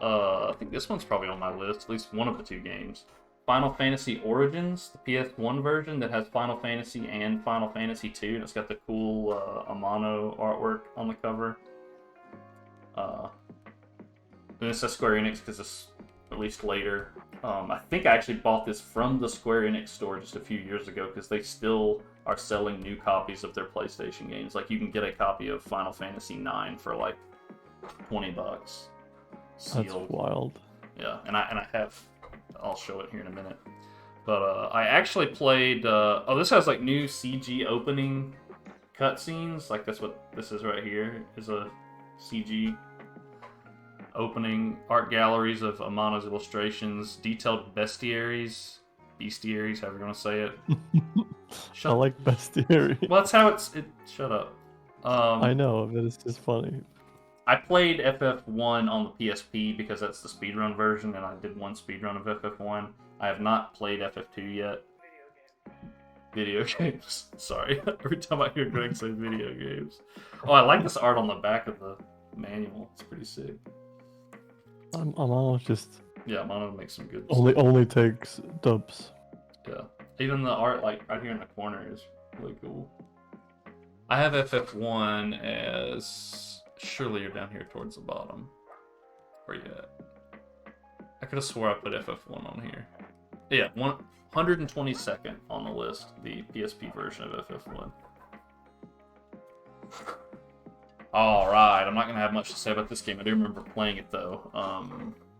[SPEAKER 1] I think this one's probably on my list, at least one of the 2 games. Final Fantasy Origins, the PS1 version that has Final Fantasy and Final Fantasy 2, and it's got the cool Amano artwork on the cover. And it says Square Enix because it's released later. I think I actually bought this from the Square Enix store just a few years ago because they still are selling new copies of their PlayStation games. Like, you can get a copy of Final Fantasy IX for like $20. Sealed.
[SPEAKER 2] That's wild.
[SPEAKER 1] Yeah, and I have. I'll show it here in a minute. But I actually played. This has like new CG opening cutscenes. Like, that's what this is right here. Is a CG opening, art galleries of Amano's illustrations, detailed bestiaries, however you want to say it.
[SPEAKER 2] I like bestiary.
[SPEAKER 1] Well, that's how it. Shut up.
[SPEAKER 2] I know, but it's just funny.
[SPEAKER 1] I played FF1 on the PSP because that's the speedrun version, and I did one speedrun of FF1. I have not played FF2 yet. Video games. Sorry. Every time I hear Greg say video games. Oh, I like this art on the back of the manual. It's pretty sick.
[SPEAKER 2] Amano just...
[SPEAKER 1] Yeah, Mono makes some good
[SPEAKER 2] only takes dubs.
[SPEAKER 1] Yeah. Even the art, like, right here in the corner is really cool. I have FF1 as... Surely you're down here towards the bottom. Where you at? I could have swore I put FF1 on here. Yeah, 122nd on the list, the PSP version of FF1. Alright, I'm not going to have much to say about this game. I do remember playing it, though.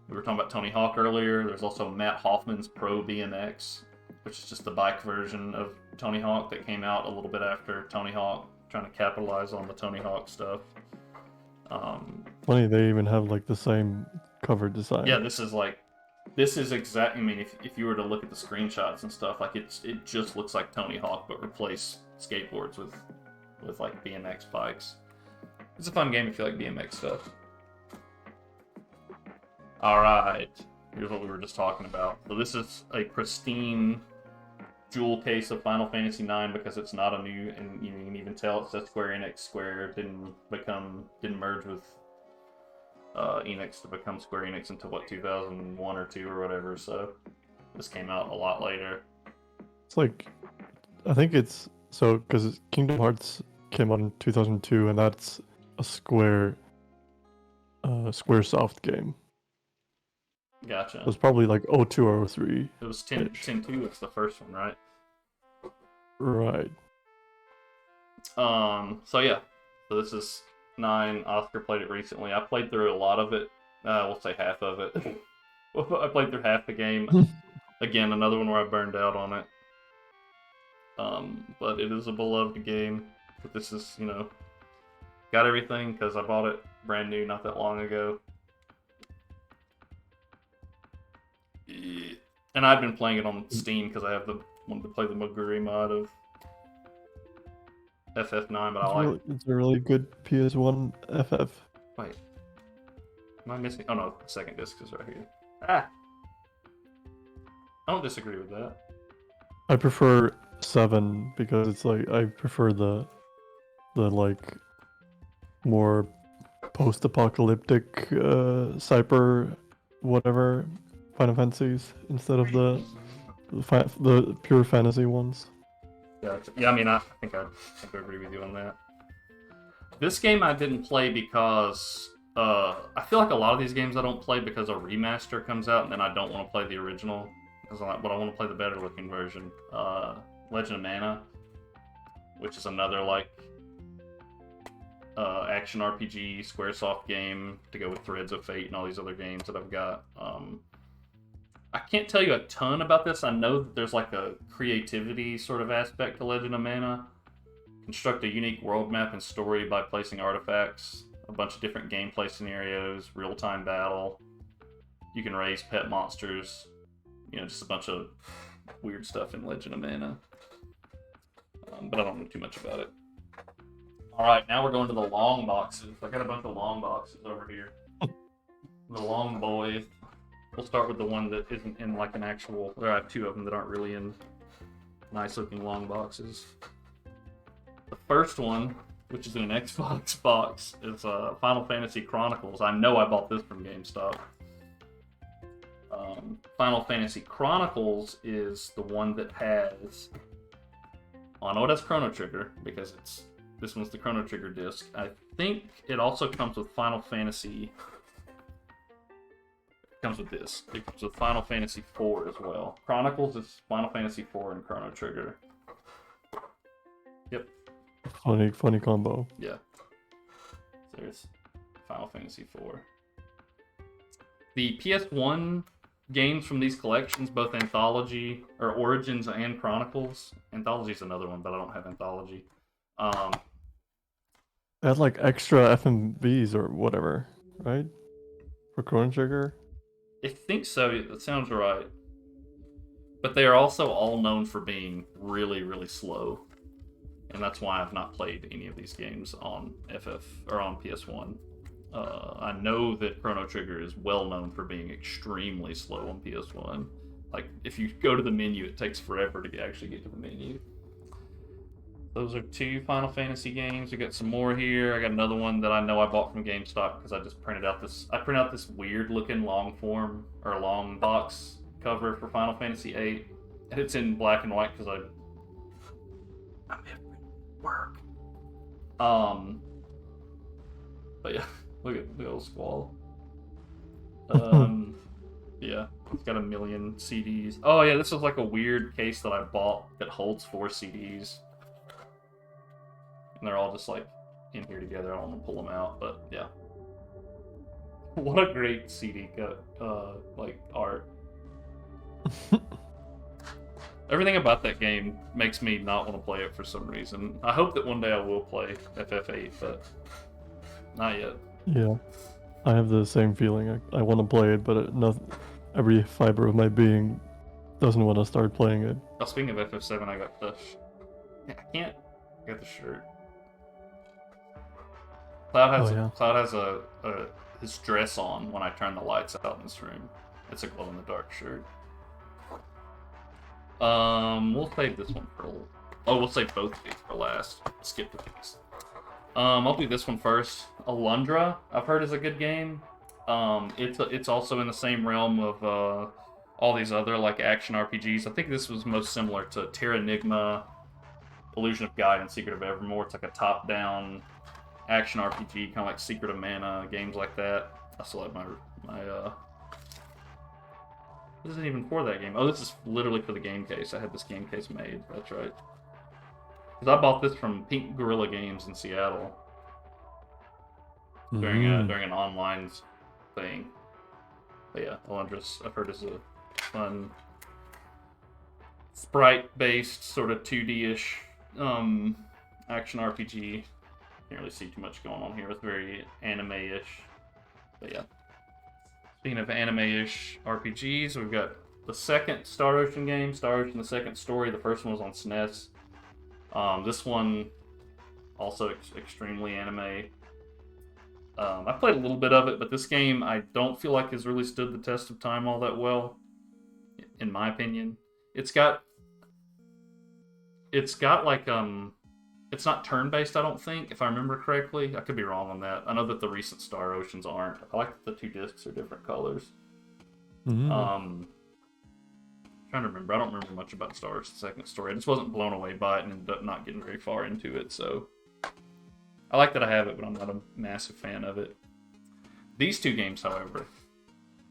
[SPEAKER 1] We were talking about Tony Hawk earlier. There's also Matt Hoffman's Pro BMX, which is just the bike version of Tony Hawk that came out a little bit after Tony Hawk, trying to capitalize on the Tony Hawk stuff.
[SPEAKER 2] Funny, they even have like the same cover design.
[SPEAKER 1] Yeah, this is exactly. I mean, if you were to look at the screenshots and stuff, like it just looks like Tony Hawk, but replace skateboards with like BMX bikes. It's a fun game if you like BMX stuff. All right, here's what we were just talking about. So this is a pristine jewel case of Final Fantasy IX because it's not a new, and you can even tell it says Square Enix. Square didn't merge with Enix to become Square Enix until what, 2001 or 2 or whatever. So this came out a lot later.
[SPEAKER 2] It's like, I think it's so because Kingdom Hearts came out in 2002, and that's a SquareSoft game.
[SPEAKER 1] Gotcha.
[SPEAKER 2] It was probably like 02 or 03.
[SPEAKER 1] It was 10-2. It's the first one, right?
[SPEAKER 2] Right.
[SPEAKER 1] So yeah. So this is 9. Oscar played it recently. I played through a lot of it. We'll say half of it. I played through half the game. Again, another one where I burned out on it. But it is a beloved game. But this is, got everything because I bought it brand new not that long ago. And I've been playing it on Steam because I wanted to play the Moguri mod of FF9, but
[SPEAKER 2] It's a really good PS1 FF.
[SPEAKER 1] Wait. Am I missing? Oh no, the second disc is right here. I don't disagree with that.
[SPEAKER 2] I prefer 7 because it's like, I prefer the like more post-apocalyptic cyber whatever Final Fantasies instead of the pure fantasy ones.
[SPEAKER 1] Gotcha. Yeah, I mean, I think I agree with you on that. This game I didn't play because I feel like a lot of these games I don't play because a remaster comes out and then I don't want to play the original because I want to play the better looking version. Legend of Mana, which is another like action RPG SquareSoft game to go with Threads of Fate and all these other games that I've got. I can't tell you a ton about this. I know that there's like a creativity sort of aspect to Legend of Mana. Construct a unique world map and story by placing artifacts, a bunch of different gameplay scenarios, real-time battle. You can raise pet monsters, just a bunch of weird stuff in Legend of Mana. But I don't know too much about it. Alright, now we're going to the long boxes. I got a bunch of long boxes over here. The long boys. We'll start with the one that isn't in like an actual... There I have 2 of them that aren't really in Nice looking long boxes. The first one, which is in an Xbox box, is Final Fantasy Chronicles. I know I bought this from GameStop. Final Fantasy Chronicles is the one that has... Well, I know it has Chrono Trigger, because this one's the Chrono Trigger disc. I think it also comes with Final Fantasy... It comes with this. It comes with Final Fantasy IV as well. Chronicles is Final Fantasy IV and Chrono Trigger. Yep.
[SPEAKER 2] Funny combo.
[SPEAKER 1] Yeah. There's Final Fantasy IV. The PS1 games from these collections, both Anthology, or Origins and Chronicles. Anthology's another one, but I don't have Anthology.
[SPEAKER 2] They had like extra FMVs or whatever, right? For Chrono Trigger?
[SPEAKER 1] I think so. That sounds right. But they are also all known for being really, really slow. And that's why I've not played any of these games on FF or on PS1. I know that Chrono Trigger is well known for being extremely slow on PS1. Like, if you go to the menu, it takes forever to actually get to the menu. Those are 2 Final Fantasy games. We got some more here. I got another one that I know I bought from GameStop because I just printed out this. I printed out this weird looking long form or long box cover for Final Fantasy VIII, and it's in black and white because I'm having work. But yeah, look at the old Squall. Yeah, it's got 1 million CDs. Oh yeah, this is like a weird case that I bought that holds 4 CDs. And they're all just like in here together. I don't want to pull them out, but yeah. What a great CD cut, like art. Everything about that game makes me not want to play it for some reason. I hope that one day I will play FF8, but not yet.
[SPEAKER 2] Yeah, I have the same feeling. I want to play it, but every fiber of my being doesn't want to start playing it.
[SPEAKER 1] Oh, speaking of FF7, I got the... I can't... I got the shirt. Cloud has his dress on when I turn the lights out in this room. It's a glow-in-the-dark shirt. We'll save this one for... Oh, we'll save both of these for last. Skip these. I'll do this one first. Alundra, I've heard is a good game. It's also in the same realm of all these other like action RPGs. I think this was most similar to Terranigma, Illusion of Guide, and Secret of Evermore. It's like a top-down action RPG, kind of like Secret of Mana, games like that. I still have my this isn't even for that game. Oh, this is literally for the game case. I had this game case made. That's right. Because I bought this from Pink Gorilla Games in Seattle during an online thing. But yeah, Alundra's, I've heard, is a fun sprite-based sort of 2D-ish action RPG. Can't really see too much going on here. It's very anime-ish. But yeah. Speaking of anime-ish RPGs, we've got the second Star Ocean game, Star Ocean: The Second Story. The first one was on SNES. This one, also extremely anime. I played a little bit of it, but this game I don't feel like has really stood the test of time all that well, in my opinion. It's got like, it's not turn-based, I don't think, if I remember correctly. I could be wrong on that. I know that the recent Star Oceans aren't. I like that the 2 discs are different colors. Trying to remember. I don't remember much about Star Ocean: Second Story. I just wasn't blown away by it and ended up not getting very far into it, so... I like that I have it, but I'm not a massive fan of it. These 2 games, however,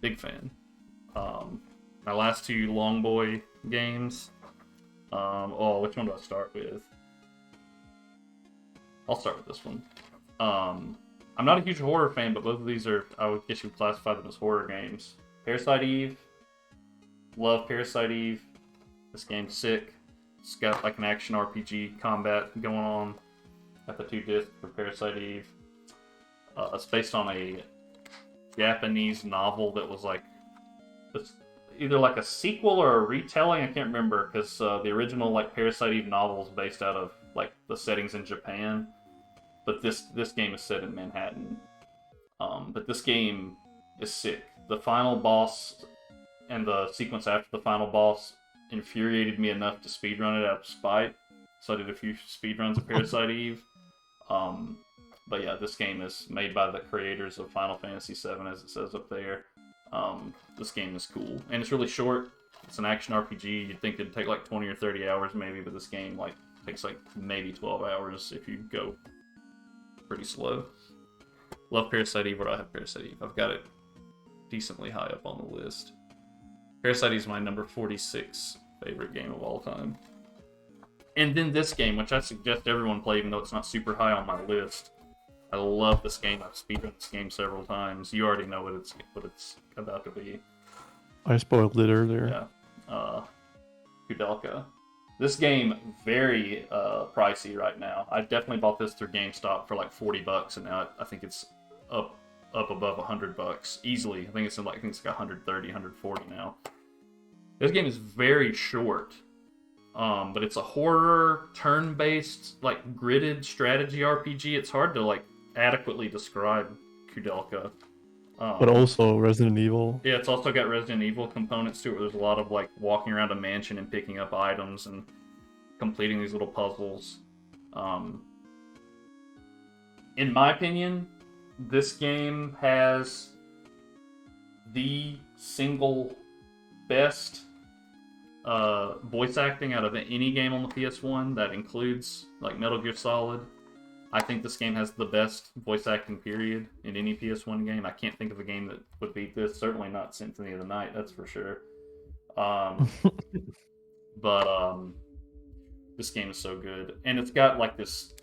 [SPEAKER 1] big fan. My last 2 Long Boy games. Which one do I start with? I'll start with this one. I'm not a huge horror fan, but both of these are, I would guess you would classify them as horror games. Parasite Eve. Love Parasite Eve. This game's sick. It's got like an action RPG combat going on. Got the 2 discs for Parasite Eve. It's based on a Japanese novel that was like, it's either like a sequel or a retelling. I can't remember, because the original like Parasite Eve novel is based out of like the settings in Japan, but this game is set in Manhattan. But this game is sick. The final boss and the sequence after the final boss infuriated me enough to speedrun it out of spite. So I did a few speedruns of Parasite Eve. But yeah, this game is made by the creators of Final Fantasy VII, as it says up there. This game is cool, and it's really short. It's an action RPG. You'd think it'd take like 20 or 30 hours maybe, but this game like takes like maybe 12 hours if you go pretty slow. Love Parasite Eve. What do I have Parasite Eve? I've got it decently high up on the list. Parasite Eve is my number 46 favorite game of all time. And then this game, which I suggest everyone play, even though it's not super high on my list. I love this game. I've speedrun this game several times. You already know what it's about to be.
[SPEAKER 2] I spoiled it earlier.
[SPEAKER 1] Yeah. Kudelka. This game, very pricey right now. I definitely bought this through GameStop for like $40, and now I think it's up above $100 easily. I think it's like 130, 140 now. This game is very short, but it's a horror, turn-based, like gridded strategy RPG. It's hard to like adequately describe Kudelka.
[SPEAKER 2] But also Resident Evil.
[SPEAKER 1] Yeah, it's also got Resident Evil components to it. Where there's a lot of like walking around a mansion and picking up items and completing these little puzzles. In my opinion, this game has the single best voice acting out of any game on the PS1. That includes like Metal Gear Solid. I think this game has the best voice acting period in any PS1 game. I can't think of a game that would beat this. Certainly not Symphony of the Night, that's for sure. But this game is so good. And it's got like this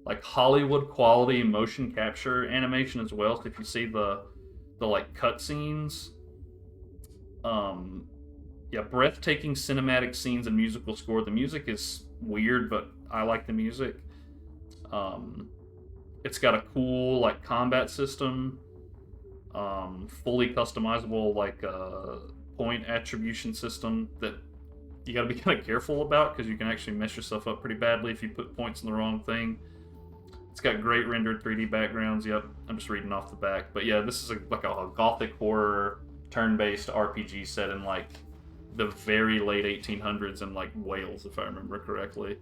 [SPEAKER 1] like Hollywood quality motion capture animation as well. So if you see the like cutscenes, yeah, breathtaking cinematic scenes and musical score. The music is weird, but I like the music. It's got a cool like combat system, fully customizable like point attribution system that you got to be kind of careful about because you can actually mess yourself up pretty badly if you put points in the wrong thing. It's got great rendered 3D backgrounds. Yep, I'm just reading off the back. But yeah, this is like a gothic horror turn-based RPG set in like the very late 1800s in like Wales, if I remember correctly.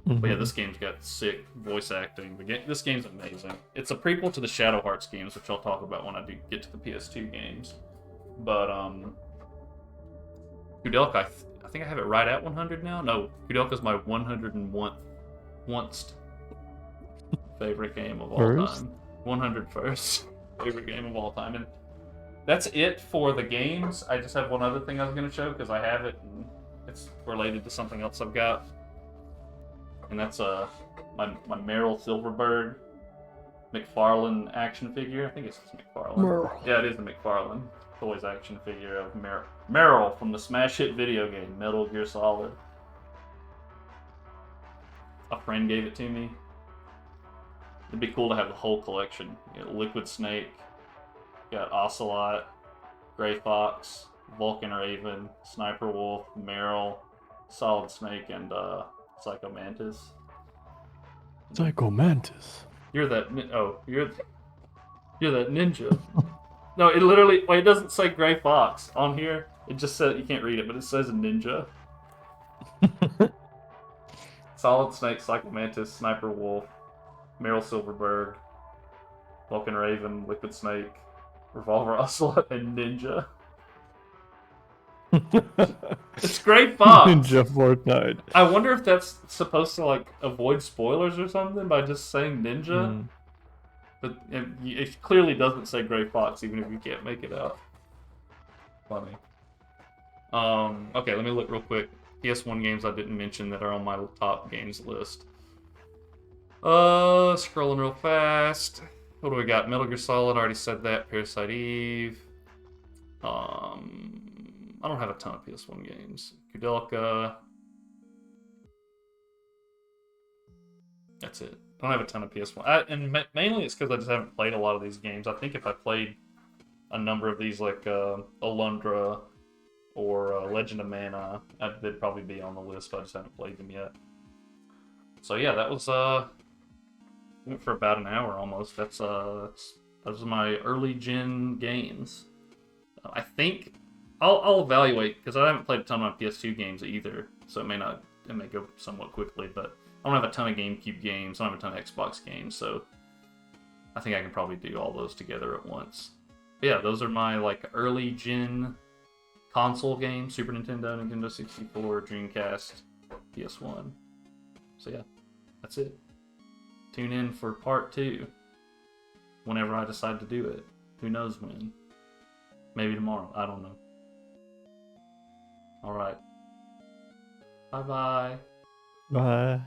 [SPEAKER 1] But yeah, this game's got sick voice acting. This game's amazing. It's a prequel to the Shadow Hearts games, which I'll talk about when I do get to the PS2 games. But Kudelka, I think I have it right at 100 now. No, Kudelka's my 101st favorite game of all time. 101st favorite game of all time. And that's it for the games. I just have one other thing I was going to show because I have it and it's related to something else I've got. And that's my Meryl Silverberg McFarlane action figure. I think it's McFarlane.
[SPEAKER 2] Meryl.
[SPEAKER 1] Yeah, it is the McFarlane Toys action figure of Meryl from the smash hit video game Metal Gear Solid. A friend gave it to me. It'd be cool to have the whole collection. You got Liquid Snake, you got Ocelot, Gray Fox, Vulcan Raven, Sniper Wolf, Meryl, Solid Snake, and Psycho Mantis.
[SPEAKER 2] Psycho Mantis.
[SPEAKER 1] You're that ninja. No, it literally it doesn't say Gray Fox on here. It just says you can't read it, but it says a ninja. Solid Snake, Psycho Mantis, Sniper Wolf, Meryl Silverberg, Vulcan Raven, Liquid Snake, Revolver Ocelot, and Ninja. It's Gray Fox.
[SPEAKER 2] Ninja Fortnite.
[SPEAKER 1] I wonder if that's supposed to like avoid spoilers or something by just saying Ninja. But it clearly doesn't say Gray Fox, even if you can't make it out. Funny. Okay, let me look real quick. PS1 games I didn't mention that are on my top games list. Scrolling real fast. What do we got? Metal Gear Solid, already said that. Parasite Eve. I don't have a ton of PS1 games. Kudelka. That's it. I don't have a ton of PS1. And mainly it's because I just haven't played a lot of these games. I think if I played a number of these, like Alundra or Legend of Mana, they'd probably be on the list, but I just haven't played them yet. So yeah, that was went for about an hour almost. Those are my early gen games. I think I'll evaluate because I haven't played a ton of my PS2 games either, so it may go somewhat quickly. But I don't have a ton of GameCube games. I don't have a ton of Xbox games, so I think I can probably do all those together at once. But yeah, those are my like early gen console games: Super Nintendo, Nintendo 64, Dreamcast, PS1. So yeah, that's it. Tune in for part 2 whenever I decide to do it. Who knows when? Maybe tomorrow. I don't know. Alright. Bye-bye.
[SPEAKER 2] Bye.